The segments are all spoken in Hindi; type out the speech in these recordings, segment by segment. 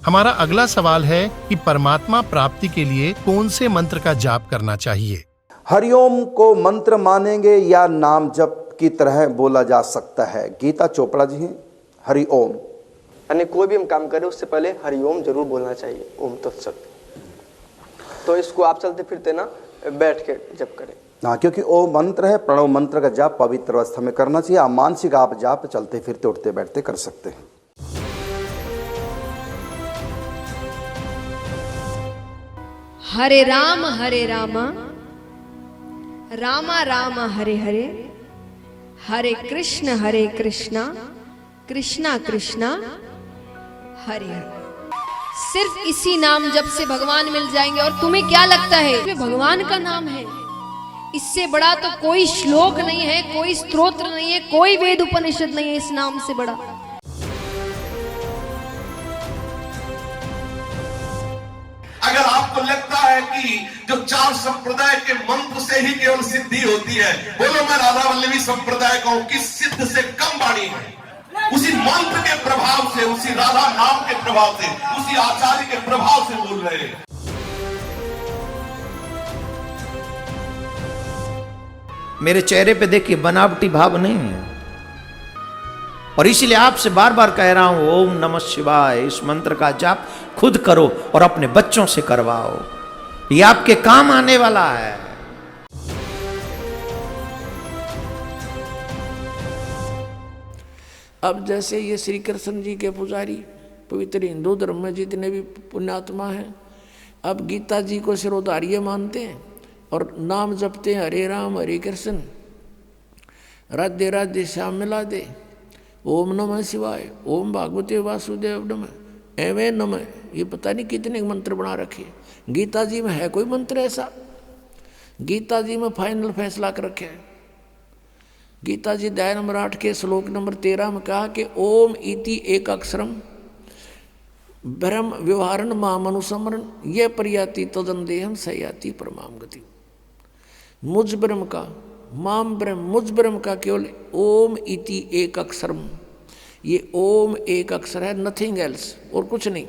हमारा अगला सवाल है कि परमात्मा प्राप्ति के लिए कौन से मंत्र का जाप करना चाहिए। हरिओम को मंत्र मानेंगे या नाम जप की तरह बोला जा सकता है? गीता चोपड़ा जी हैं। हरिओम यानी कोई भी हम काम करें उससे पहले हरिओम जरूर बोलना चाहिए, ओम तत्सत। तो इसको आप चलते फिरते ना बैठ के जप करें। हाँ, क्योंकि ओ मंत्र है, प्रणव मंत्र का जाप पवित्र अवस्था में करना चाहिए। मानसिक आप जाप चलते फिरते उठते बैठते कर सकते हैं। हरे राम रामा राम हरे हरे, हरे कृष्णा कृष्णा कृष्णा हरे हरे। सिर्फ इसी नाम जप से भगवान मिल जाएंगे। और तुम्हें क्या लगता है इसमें भगवान का नाम है? इससे बड़ा तो कोई श्लोक नहीं है, कोई स्तोत्र नहीं है, कोई वेद उपनिषद नहीं है इस नाम से बड़ा। अगर आपको लगता है कि जो 4 संप्रदाय के मंत्र से ही केवल सिद्धि होती है, बोलो मैं राधा वल्लभी संप्रदाय का हूं, किस सिद्ध से कम वाणी है। उसी मंत्र के प्रभाव से, उसी राधा नाम के प्रभाव से, उसी आचार्य के प्रभाव से बोल रहे हैं। मेरे चेहरे पे देखिए बनावटी भाव नहीं है, और इसलिए आपसे बार बार कह रहा हूं ओम नमः शिवाय इस मंत्र का जाप खुद करो और अपने बच्चों से करवाओ, ये आपके काम आने वाला है। अब जैसे ये श्री कृष्ण जी के पुजारी पवित्र हिंदू धर्म में जितने भी पुण्यात्मा हैं, अब गीता जी को सिरोधार्य मानते हैं और नाम जपते हैं हरे राम हरे कृष्ण, राधे राधे श्याम मिला दे, ओम नमः शिवाय, ओम भागवते वासुदेव नमः, एवं नमः। ये पता नहीं कितने मंत्र बना रखे। गीता जी में है कोई मंत्र ऐसा? गीता जी में फाइनल फैसला कर रखे है। गीता जी अध्याय नंबर 8 के श्लोक नंबर 13 में कहा कि ओम इति एक अक्षरम ब्रह्म व्यवहारण मामनुसमरण ये प्रयाति तदंदेहम सयाति परमाम गति। मुझ ब्रह्म का, माम ब्रह्म, मुझ ब्रह्म का केवल ओम इति एक अक्षरम, ये ओम एक अक्षर है, नथिंग एल्स, और कुछ नहीं।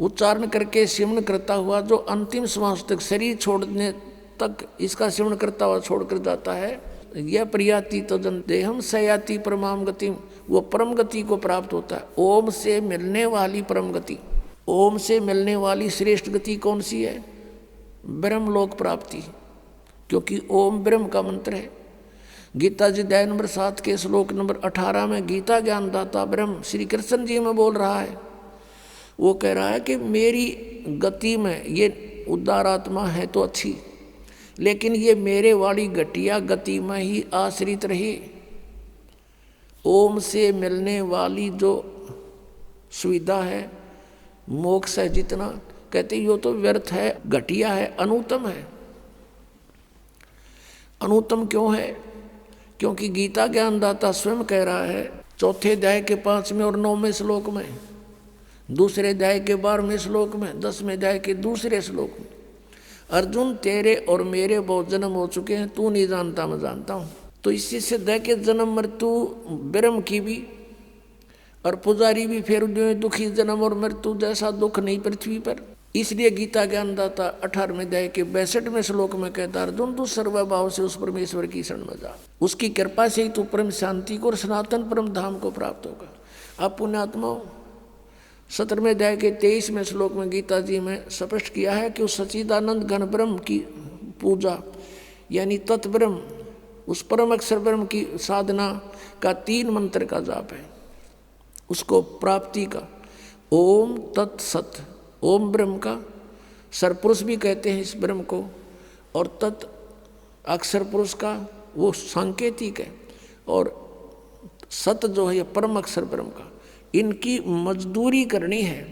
उच्चारण करके सिमरण करता हुआ जो अंतिम श्वास तक, शरीर छोड़ने तक इसका सिमरण करता हुआ छोड़कर जाता है, यह प्रयाति तदंतेहम सयाति परमाम गति, वो परम गति को प्राप्त होता है। ओम से मिलने वाली परम गति, ओम से मिलने वाली श्रेष्ठ गति कौन सी है? ब्रह्मलोक प्राप्ति, क्योंकि ओम ब्रह्म का मंत्र है। गीता जी अध्याय नंबर 7 के श्लोक नंबर 18 में गीता ज्ञानदाता ब्रह्म श्री कृष्ण जी में बोल रहा है। वो कह रहा है कि मेरी गति में ये उदार आत्मा है तो अच्छी, लेकिन ये मेरे वाली घटिया गति में ही आश्रित रही। ओम से मिलने वाली जो सुविधा है, मोक्ष है, जितना कहते यो तो व्यर्थ है, घटिया है, अनुत्तम है। अनुत्तम क्यों है? क्योंकि गीता ज्ञानदाता स्वयं कह रहा है 4 अध्याय के 5वें और 9वें श्लोक में, 2 अध्याय के 12वें श्लोक में, 10वें अध्याय के 2 श्लोक में, अर्जुन तेरे और मेरे बहुत जन्म हो चुके हैं, तू नहीं जानता मैं जानता हूँ। तो इसी से दे के जन्म मृत्यु ब्रह्म की भी और पुजारी भी फिर जो दुखी जन्म और मृत्यु जैसा दुख नहीं पृथ्वी पर। इसलिए गीता ज्ञानदाता 18वें अध्याय के 62वें श्लोक में कहता अर्जुन तू सर्वभाव से उस परमेश्वर की शरण में जा, उसकी कृपा से ही तू परम शांति को और सनातन परम धाम को प्राप्त होगा। अब पुण्यात्माओं 17वें अध्याय के 23वें श्लोक में गीता जी में स्पष्ट किया है कि उस सच्चिदानंद घन ब्रह्म की पूजा यानी तत्ब्रह्म, उस परम अक्षर ब्रह्म की साधना का 3 मंत्र का जाप है, उसको प्राप्ति का। ओम तत्सत, ओम ब्रह्म का सरपुरुष भी कहते हैं इस ब्रह्म को, और तत् अक्षर पुरुष का वो सांकेतिक है, और सत जो है परम अक्षर ब्रह्म का। इनकी मजदूरी करनी है।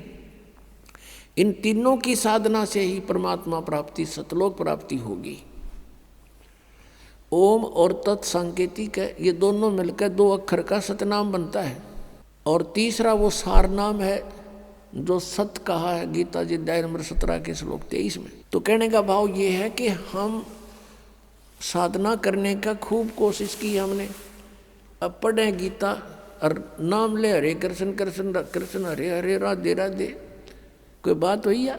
इन तीनों की साधना से ही परमात्मा प्राप्ति, सतलोक प्राप्ति होगी। ओम और तत् सांकेतिक है, ये दोनों मिलकर 2 अक्षर का सतनाम बनता है। और तीसरा वो सार नाम है जो सत कहा है गीता जी अध्याय नंबर 17 के श्लोक 23 में। तो कहने का भाव ये है कि हम साधना करने का खूब कोशिश की हमने, अब पढ़े गीता और नाम ले हरे कृष्ण कृष्ण कृष्ण हरे हरे राधे राधे, कोई बात हुई या?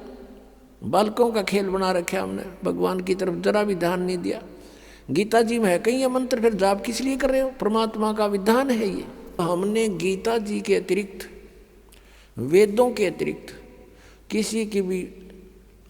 बालकों का खेल बना रखा हमने, भगवान की तरफ जरा भी ध्यान नहीं दिया। गीता जी में है कहीं ये मंत्र, फिर जाप किस लिए कर रहे हो? परमात्मा का विधान है ये। हमने गीता जी के अतिरिक्त, वेदों के अतिरिक्त किसी की भी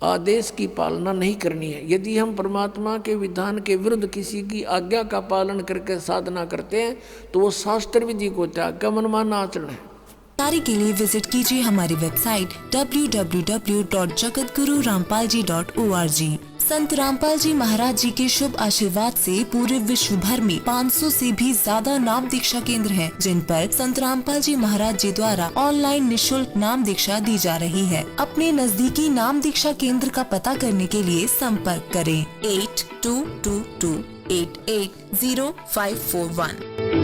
आदेश की पालना नहीं करनी है। यदि हम परमात्मा के विधान के विरुद्ध किसी की आज्ञा का पालन करके साधना करते हैं तो वो शास्त्र विधि को त्याग कर मनमाना आचरण है। जानकारी के लिए विजिट कीजिए हमारी वेबसाइट www.jagadgururampalji.org। संत रामपाल जी महाराज जी के शुभ आशीर्वाद से पूरे विश्व भर में 500 से भी ज्यादा नाम दीक्षा केंद्र हैं, जिन पर संत रामपाल जी महाराज जी द्वारा ऑनलाइन निशुल्क नाम दीक्षा दी जा रही है। अपने नजदीकी नाम दीक्षा केंद्र का पता करने के लिए संपर्क करें 8222880541।